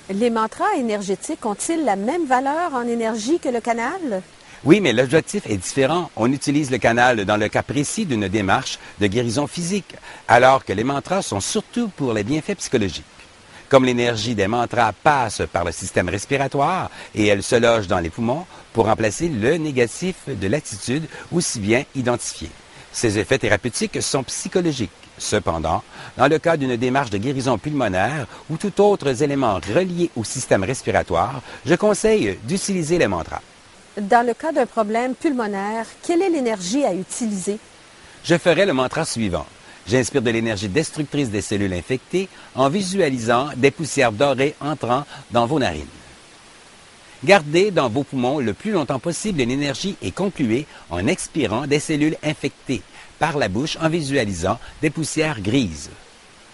Les mantras énergétiques ont-ils la même valeur en énergie que le canal? Oui, mais l'objectif est différent. On utilise le canal dans le cas précis d'une démarche de guérison physique, alors que les mantras sont surtout pour les bienfaits psychologiques. Comme l'énergie des mantras passe par le système respiratoire et elle se loge dans les poumons pour remplacer le négatif de l'attitude aussi bien identifié. Ces effets thérapeutiques sont psychologiques. Cependant, dans le cas d'une démarche de guérison pulmonaire ou tout autre élément relié au système respiratoire, je conseille d'utiliser les mantras. Dans le cas d'un problème pulmonaire, quelle est l'énergie à utiliser? Je ferai le mantra suivant. J'inspire de l'énergie destructrice des cellules infectées en visualisant des poussières dorées entrant dans vos narines. Gardez dans vos poumons le plus longtemps possible une énergie et concluez en expirant des cellules infectées par la bouche en visualisant des poussières grises.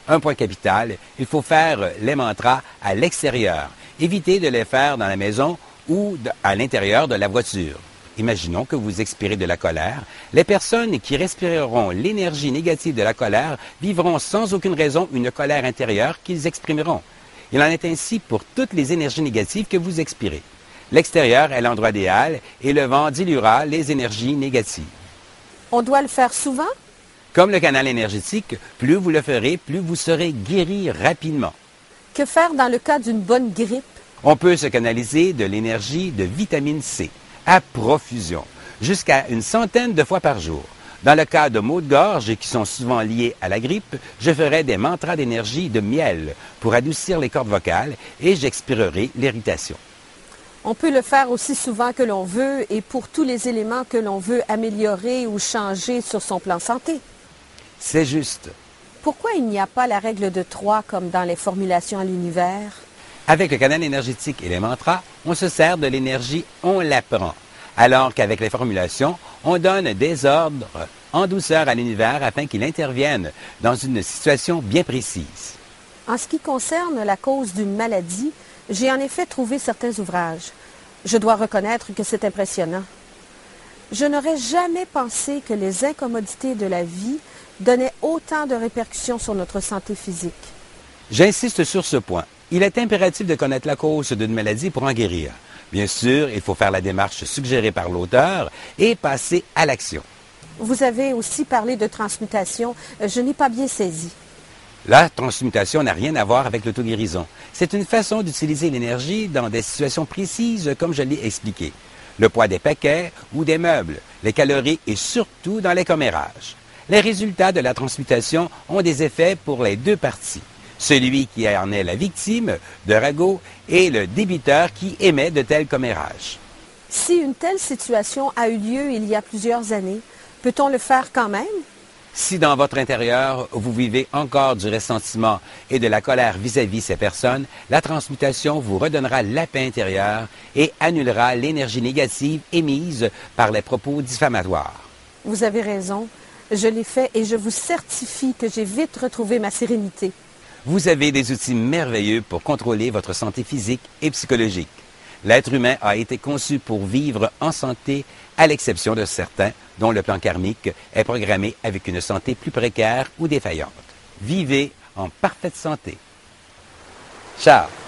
Un point capital, il faut faire les mantras à l'extérieur. Évitez de les faire dans la maison ou à l'intérieur de la voiture. Imaginons que vous expirez de la colère. Les personnes qui respireront l'énergie négative de la colère vivront sans aucune raison une colère intérieure qu'ils exprimeront. Il en est ainsi pour toutes les énergies négatives que vous expirez. L'extérieur est l'endroit idéal et le vent diluera les énergies négatives. On doit le faire souvent? Comme le canal énergétique, plus vous le ferez, plus vous serez guéri rapidement. Que faire dans le cas d'une bonne grippe? On peut se canaliser de l'énergie de vitamine C à profusion, jusqu'à une centaine de fois par jour. Dans le cas de maux de gorge qui sont souvent liés à la grippe, je ferai des mantras d'énergie de miel pour adoucir les cordes vocales et j'expirerai l'irritation. On peut le faire aussi souvent que l'on veut et pour tous les éléments que l'on veut améliorer ou changer sur son plan santé. C'est juste. Pourquoi il n'y a pas la règle de 3 comme dans les formulations à l'univers? Avec le canal énergétique et les mantras, on se sert de l'énergie, on la prend. Alors qu'avec les formulations, on donne des ordres en douceur à l'univers afin qu'il intervienne dans une situation bien précise. En ce qui concerne la cause d'une maladie, j'ai en effet trouvé certains ouvrages. Je dois reconnaître que c'est impressionnant. Je n'aurais jamais pensé que les incommodités de la vie donnaient autant de répercussions sur notre santé physique. J'insiste sur ce point. Il est impératif de connaître la cause d'une maladie pour en guérir. Bien sûr, il faut faire la démarche suggérée par l'auteur et passer à l'action. Vous avez aussi parlé de transmutation. Je n'ai pas bien saisi. La transmutation n'a rien à voir avec l'auto-guérison. C'est une façon d'utiliser l'énergie dans des situations précises comme je l'ai expliqué. Le poids des paquets ou des meubles, les calories et surtout dans les commérages. Les résultats de la transmutation ont des effets pour les deux parties. Celui qui en est la victime de ragots et le débiteur qui émet de tels commérages. Si une telle situation a eu lieu il y a plusieurs années, peut-on le faire quand même? Si dans votre intérieur, vous vivez encore du ressentiment et de la colère vis-à-vis ces personnes, la transmutation vous redonnera la paix intérieure et annulera l'énergie négative émise par les propos diffamatoires. Vous avez raison. Je l'ai fait et je vous certifie que j'ai vite retrouvé ma sérénité. Vous avez des outils merveilleux pour contrôler votre santé physique et psychologique. L'être humain a été conçu pour vivre en santé, à l'exception de certains dont le plan karmique est programmé avec une santé plus précaire ou défaillante. Vivez en parfaite santé. Ciao!